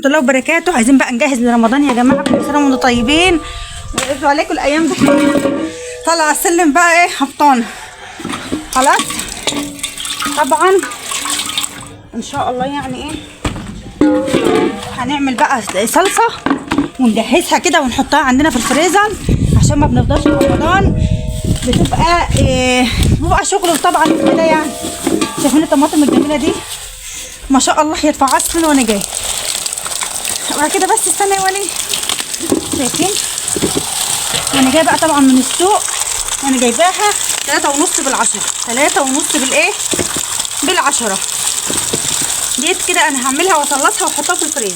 الله وبركاته. عايزين بقى نجهز لرمضان يا جماعه، كل سنه وانتم طيبين ويقفوا عليكم الايام دي. طالعه السلم بقى ايه هبطانه خلاص. طبعا ان شاء الله يعني ايه هنعمل بقى صلصه ونجهزها كده ونحطها عندنا في الفريزر عشان ما بنفضلش في رمضان. بيبقى شغل طبعا كده يعني. شايفين الطماطم الجميله دي ما شاء الله، هي اتفعصت من وانا جاي. وبعد كده بس استنى يا ولي، شايفين وانا جايه بقى طبعا من السوق، وانا جايباها 3.5 بالعشرة، 3.5 بالايه بالعشرة ديت كده. انا هعملها واصلصها واحطها في الفريزر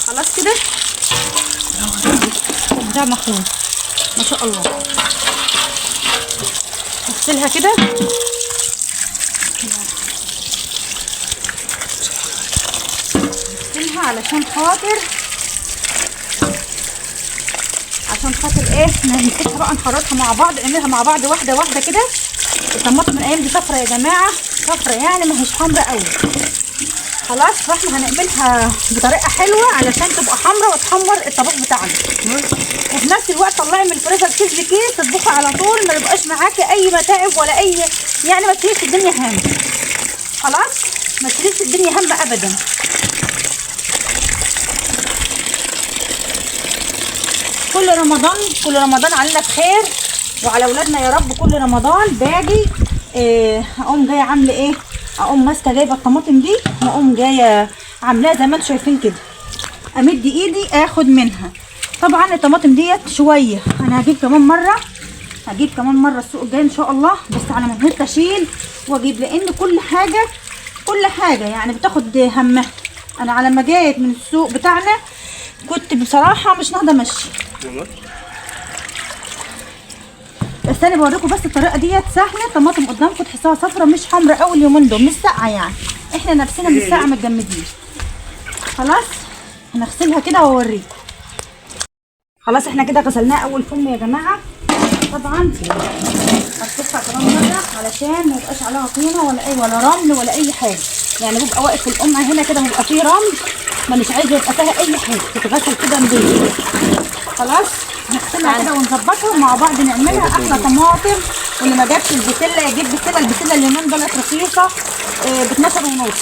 خلاص كده. ده مخروم ما شاء الله. اغسلها كده علشان خاطر ايه نمسكها بقى نخرطها مع بعض، نعملها مع بعض واحده واحده كده. الطماطم الايام دي صفرا يا جماعه، صفرا يعني ما هيش حمرا قوي خلاص. فاحنا هنعملها بطريقه حلوه علشان تبقى حمرا وتحمر الطبق بتاعنا، وفي نفس الوقت طلعي من الفريزر كيس بكيس تطبخي على طول، ما يبقاش معاكي اي متاعب ولا اي يعني، ما تشيليش الدنيا هم خلاص، ما تشيليش الدنيا هم ابدا. كل رمضان علينا بخير وعلى اولادنا يا رب. كل رمضان باجي اقوم جايه عامله ايه، اقوم ماسكه جايبه الطماطم دي واقوم جايه عاملاها زي ما انتم شايفين كده، امد ايدي اخد منها. طبعا الطماطم ديت شويه، انا هجيب كمان مره السوق الجاي ان شاء الله، بس على ما هموت اشيل واجيب، لان كل حاجه يعني بتاخد همها. انا على ما جيت من السوق بتاعنا كنت بصراحه مش ناقده ماشي، بس انا بوريكم بس الطريقه ديت سهله. طماطم قدامكم تحسوها صفرا مش حمرا قوي اليومين دول، مش ساقعه يعني، احنا نفسنا مش ساقعه متجمدين خلاص. هنغسلها كده واوريكم. خلاص احنا كده غسلناها اول فم يا جماعه. طبعا هتفتح كمان مره علشان ما يبقاش عليها طينه ولا رمل ولا اي حاجه، يعني بيبقى واقف القمع هنا كده بيبقى فيه رمل، مانيش عايزه يبقى فيها اي حاجه، تتغسل كده نضيف خلاص. نغسلها كده ونظبطها مع بعض، نعملها احلى طماطم. واللي ما جابش البسله يجيب البسله اللي من دولت رخيصه ب 12 ونص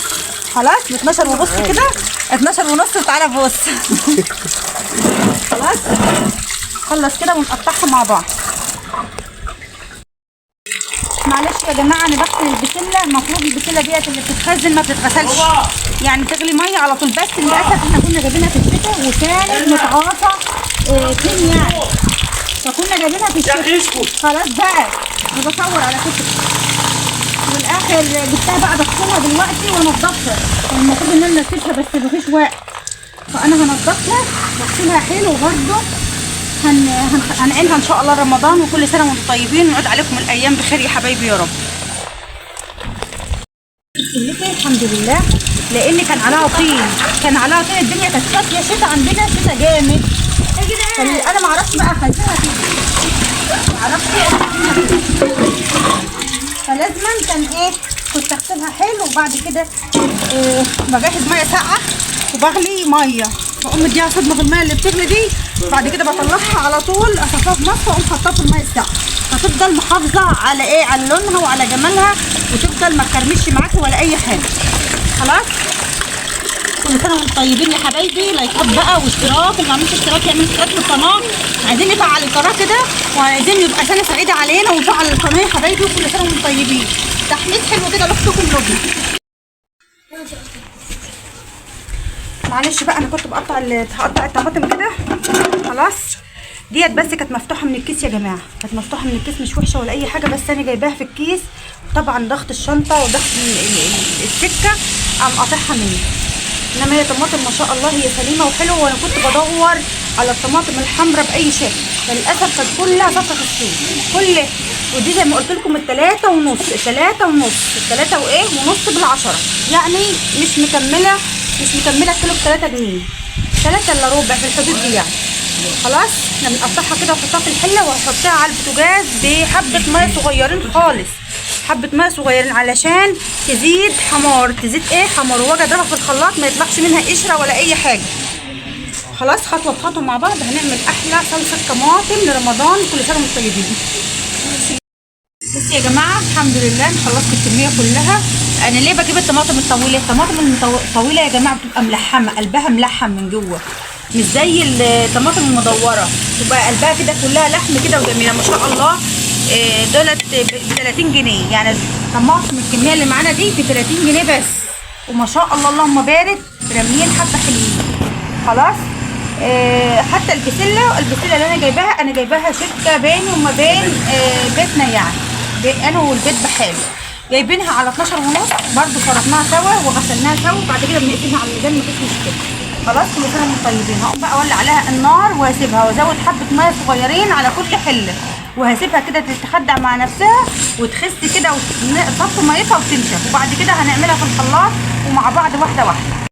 خلاص، ب 12 ونص كده، 12 ونص. وتعالى بص خلاص. خلص كده ونقطعها مع بعض. معلش يا جماعه انا بغسل البسله، المفروض البسله ديت اللي بتتخزن ما بتتغسلش يعني، تغلي ميه على طول، بس للاسف احنا كنا جايبينها في الشتاء وكانت متعاطه كتير يعني، فكنا جايبينها في الشتاء خلاص بقى. انا بصور على فكره، والاخر جبتها بقى بغسلها دلوقتي وانضفها، كان المفروض ان انا نسيتها بس مفيش وقت، فانا هنضفها واغسلها حلو برده. هنعينها ان شاء الله رمضان، وكل سنه وانتم طيبين، ونعود عليكم الايام بخير يا حبايبي يا رب. الحمد لله، لان كان عليها طين الدنيا كانت صافيه شتا، عندنا شتا جامد. انا ما اعرفش بقى اخزنها فين، ما اعرفش فلازما كان ايه، كنت اغسلها حلو، وبعد كده بجهز ميه ساقعه وبغلي ميه، بقوم مديها صدمه في الميه اللي بتغلي دي، وبعد كده بطلعها على طول اصفيها في مصفى واقوم حاطاها في الميه الساقعه، فتفضل محافظه على ايه، على لونها وعلى جمالها، وتفضل ما تكرمش معاكي ولا اي حاجه خلاص. كل سنه وانتم طيبين يا حبايبي. لايكات بقى واشتراك، اللي ما عملش اشتراك يعمل اشتراك في القناه. عايزين نفعل القناه كده، وعايزين يبقى سنه سعيده علينا ونفعل القناه يا حبايبي. وكل سنه وانتم طيبين. تحميد حلو كده لاختكم لبنى. معلش بقى انا كنت هقطع الطماطم كده خلاص. ديت بس كانت مفتوحه من الكيس يا جماعه، كانت مفتوحه من الكيس، مش وحشه ولا اي حاجه، بس انا جايباها في الكيس. طبعا ضغط الشنطه وضغط السكه قام قاطعها مني، انما هي طماطم ما شاء الله هي سليمه وحلوه. وانا كنت بدور على الطماطم الحمراء باي شكل، فللاسف كانت كلها صفرا في السوق كلها. ودي زي ما قلت لكم ال3 ونص بالعشرة، يعني مش مكمله كيلو ب3 جنيه، 3 الا ربع في الحدود دي يعني خلاص. احنا بنقطعها كده ونحطها في الحله، وهنحطها على البوتاجاز بحبه ميه صغيرين خالص حبه ميه صغيرين علشان تزيد حمار، تزيد ايه حمار، واجي اضربها في الخلاط ما يطلعش منها قشره ولا اي حاجه. خلاص خطوه بخطوه مع بعض هنعمل احلى صلصه طماطم لرمضان. كل سنه وانتم طيبين. بصوا يا جماعه الحمد لله خلصت الكميه كلها. انا ليه بجيب الطماطم الطويله؟ الطماطم الطويله يا جماعه بتبقى ملحمه، قلبها ملحم من جوه، مش زي الطماطم المدوره تبقى قلبها كده كلها لحم كده وجميله ما شاء الله. دولت ب 30 جنيه، يعني الطماطم الكميه اللي معانا دي ب 30 جنيه بس، وما شاء الله اللهم بارك راميين حبه حلوين. خلاص حتى البسله اللي انا جايباها شركه بيني وما بين بيتنا، يعني انا والبيت بحاله، جايبينها على 12 ونص برضو، فرطناها سوا وغسلناها سوا وبعد كده بنقفلها على الميزان مفيش مشكله. خلاص كل سنه وانتم طيبين. هقوم بقى اولع عليها النار وهسيبها وازود حبه ميه صغيرين على كل حله، وهسيبها كده تتخدع مع نفسها وتخس كده وتصفي ميتها وتنشف، وبعد كده هنعملها في الخلاط ومع بعض واحده واحده.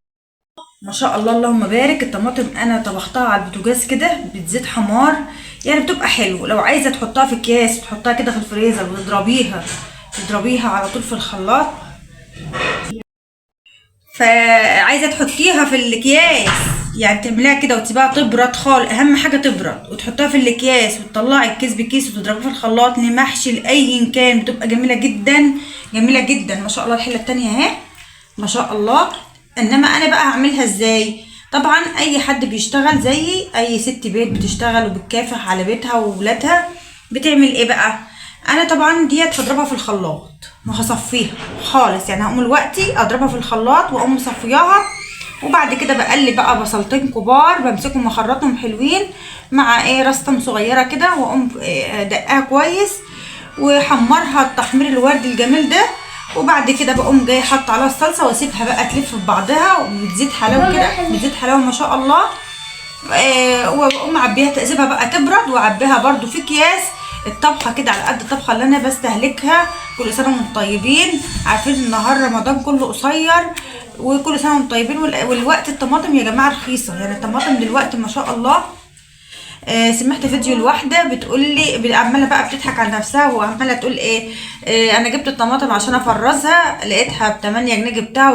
ما شاء الله اللهم بارك. الطماطم انا طبختها على البوتاجاز كده بتزيد حمار، يعني بتبقى حلو. لو عايزه تحطها في اكياس تحطها كده في الفريزر وتضربيها على طول في الخلاط. فعايزه تحطيها في الاكياس يعني تعمليها كده وتسيبها تبرد خالص، اهم حاجه تبرد، وتحطها في الاكياس وتطلعي الكيس بكيس وتضربيه في الخلاط لمحشي لاي كان، بتبقى جميله جدا جميله جدا. ما شاء الله الحله التانيه اهي ما شاء الله. انما انا بقى هعملها ازاي؟ طبعا اي حد بيشتغل زي اي ست بيت بتشتغل وبتكافح على بيتها وولادها بتعمل ايه بقى؟ انا طبعا ديت هضربها في الخلاط وهصفيها خالص، يعني هقوم دلوقتي اضربها في الخلاط واقوم مصفياها، وبعد كده بقلب بقى بصلتين كبار بمسكهم واخرطهم حلوين مع رصه صغيره كده، واقوم دقها كويس وحمرها التحمير الوردي الجميل ده، وبعد كده بقوم جايه حاطه عليها الصلصه واسيبها بقى تلف في بعضها وبتزيد حلاوه كده، بتزيد حلاوه ما شاء الله. واقوم معبيها اسيبها بقى تبرد واعبيها برده في اكياس. الطبخه كده على قد الطبخه اللي انا بستهلكها. كل سنه وانتم طيبين. عارفين النهار رمضان كله قصير، وكل سنه وانتم طيبين. والوقت الطماطم يا جماعه رخيصه، يعني الطماطم دلوقتي ما شاء الله. سمعت فيديو لواحده بتقول لي عماله بقى بتضحك على نفسها وعماله تقول انا جبت الطماطم عشان افرزها، لقيتها ب 8 جنيه جبتها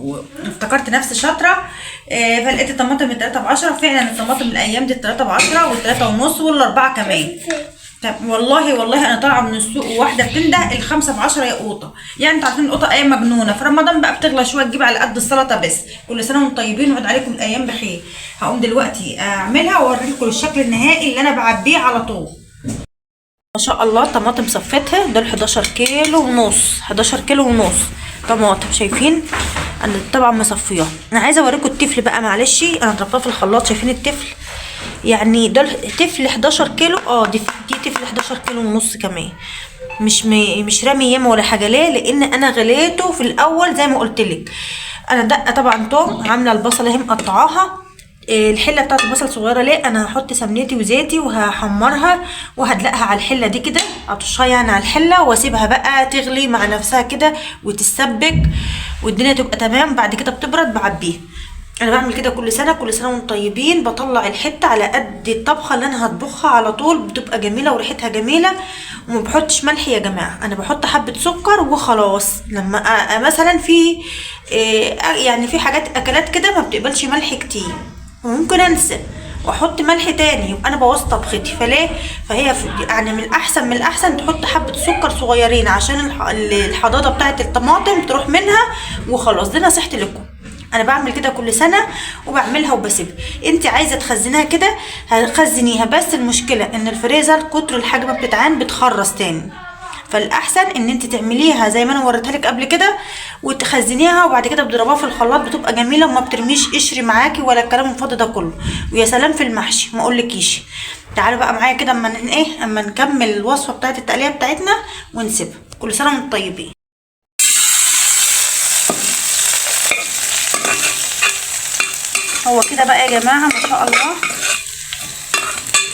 وافتكرت نفسي شاطره. فلقيت الطماطم ب 3 ب 10. فعلا الطماطم الايام دي 3 ب 10 و3 ونص وال4 كمان. طب والله انا طالعه من السوق وواحده بتنده ال5 ب 10 يا قوطه، يعني انتوا عارفين القوطه ايام مجنونه. في رمضان بقى بتغلى شويه تجيب على قد السلطه بس. كل سنه وانتم طيبين وعد عليكم الايام بخير. هقوم دلوقتي اعملها واوريكم الشكل النهائي اللي انا بعبيه على طول. ما شاء الله طماطم صفتها دول 11 كيلو ونص، 11 كيلو ونص طماطم. شايفين انا طبعا مصفياها. انا عايزه اوريكم التفل بقى، معلش انا ضربتها في الخلاط. شايفين التفل؟ يعني دول تفل 11 كيلو. دي تفل 11 كيلو ونص كمان، مش رامي ياما ولا حاجه. ليه؟ لان انا غليته في الاول زي ما قلت لك. انا دقه طبعا توم، عامله البصله اهي مقطعاها. الحله بتاعت البصل صغيره. ليه؟ انا هحط سمنتي وزيتي وهحمرها وهدلقها على الحله دي كده، اطشها يعني على الحله واسيبها بقى تغلي مع نفسها كده وتتسبك والدنيا تبقى تمام. بعد كده بتبرد بعبيها. انا بعمل كده كل سنه وانتم طيبين. بطلع الحته على قد الطبخه اللي انا هطبخها على طول، بتبقى جميله وريحتها جميله. وما بحطش ملح يا جماعه، انا بحط حبه سكر وخلاص. لما مثلا في يعني في حاجات اكلات كده ما بتقبلش ملح كتير وممكن انسى واحط ملح تاني، يبقى انا بوظت طبختي. فهي يعني من الاحسن تحط حبه سكر صغيرين عشان الحضاضه بتاعه الطماطم تروح منها وخلاص. دي نصيحتي لكم. انا بعمل كده كل سنه وبعملها وبسيبها. انت عايزه تخزنيها كده هتخزنيها، بس المشكله ان الفريزر كتر الحاجه ما بتتعان بتخرص تاني. فالاحسن ان انت تعمليها زي ما انا وريتها لك قبل كده وتخزنيها، وبعد كده بتضربيها في الخلاط بتبقى جميله وما بترميش قشر معاكي ولا الكلام الفاضي ده كله. ويا سلام في المحشي ما اقولكيش. تعالوا بقى معايا كده اما نكمل الوصفه بتاعت التقليه بتاعتنا ونسيبها. كل سنه وانتم طيبين. هو كده بقى يا جماعه ما شاء الله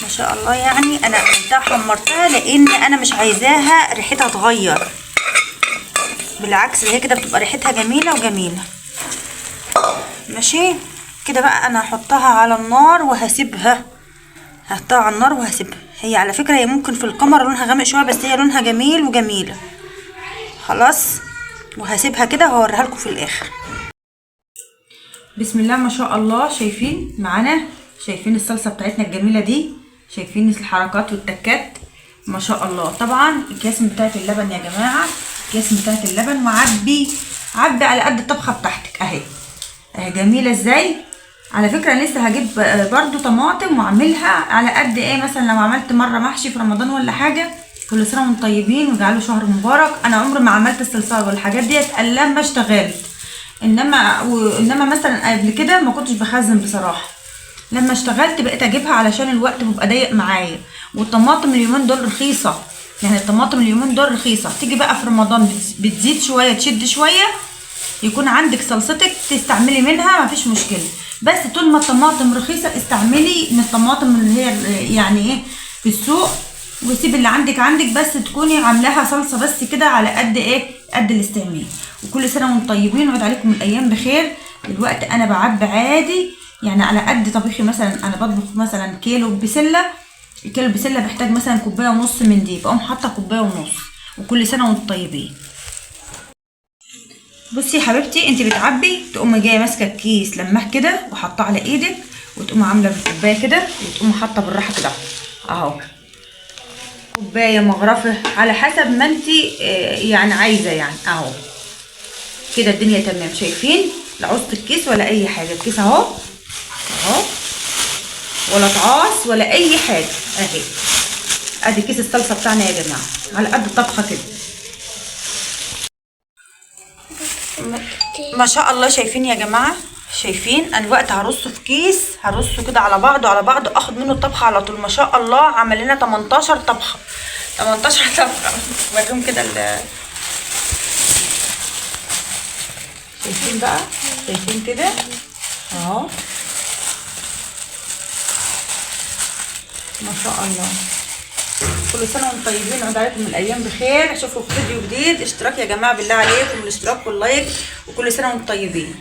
ما شاء الله. يعني انا عملتها حمرتها لان انا مش عايزاها ريحتها تغير، بالعكس هي كده بتبقى ريحتها جميله وجميله. ماشي كده بقى. انا هحطها على النار وهسيبها. هحطها على النار وهسيبها. هي على فكره هي ممكن في الكاميرا لونها غامق شويه، بس هي لونها جميل وجميله. خلاص، وهسيبها كده وهوريها لكم في الاخر. بسم الله ما شاء الله. شايفين معانا؟ شايفين الصلصه بتاعتنا الجميله دي؟ شايفين الحركات والتكات ما شاء الله. طبعا الكياسن بتاعت اللبن يا جماعه، الكياسن بتاعت اللبن، وعبي على قد الطبخه بتاعتك اهي جميله ازاي. على فكره انا لسه هجيب برضو طماطم واعملها على قد ايه، مثلا لو عملت مره محشي في رمضان ولا حاجه. كل سنه وانتم طيبين وجعله شهر مبارك. انا عمري ما عملت الصلصال والحاجات ديت الا لما اشتغلت، انما مثلا قبل كده ما كنتش بخزن بصراحه. لما اشتغلت بقيت اجيبها علشان الوقت بيبقى ضيق معايا. والطماطم اليومين دول رخيصه، يعني الطماطم اليومين دول رخيصه. تيجي بقى في رمضان بتزيد شويه، تشد شويه، يكون عندك صلصتك تستعملي منها مفيش مشكله. بس طول ما الطماطم رخيصه استعملي من الطماطم اللي هي يعني ايه في السوق، وسيب اللي عندك بس تكوني عاملاها صلصه بس كده على قد ايه، قد الاستعمال. وكل سنه وانتم طيبين وعد عليكم الايام بخير. دلوقتي انا بعبي عادي يعني على قد طبيخي. مثلا انا بطبخ مثلا كيلو بسله، الكيلو بسله بيحتاج مثلا كوبايه ونص من دي، بقوم حاطه كوبايه ونص. وكل سنه وانتم طيبين. بصي يا حبيبتي، انت بتعبي تقومي جايه ماسكه الكيس لماه كده وحاطاه على ايدك، وتقومي عامله بالكوبايه كده، وتقومي حاطه بالراحه كده اهو، كوبايه مغرفه على حسب ما انت يعني عايزه يعني اهو كده. الدنيا تمام. شايفين؟ لا عوزت الكيس ولا اي حاجه، الكيس اهو ولا تعاص ولا اي حاجه اهي. ادي كيس الصلصه بتاعنا يا جماعه على قد الطبخه كده ما شاء الله. شايفين يا جماعه؟ شايفين؟ انا دلوقتي هرصه في كيس، هرصه كده على بعضه اخد منه الطبخه على طول. ما شاء الله عمل لنا 18 طبخه، 18 طبخه. وريهم كده شايفين بقى؟ شايفين كده اهو ما شاء الله. كل سنه وانتم طيبين وعد عليكم الايام بخير. اشوفكم في فيديو جديد. اشتراك يا جماعه بالله عليكم، الاشتراك واللايك، وكل سنه وانتم طيبين.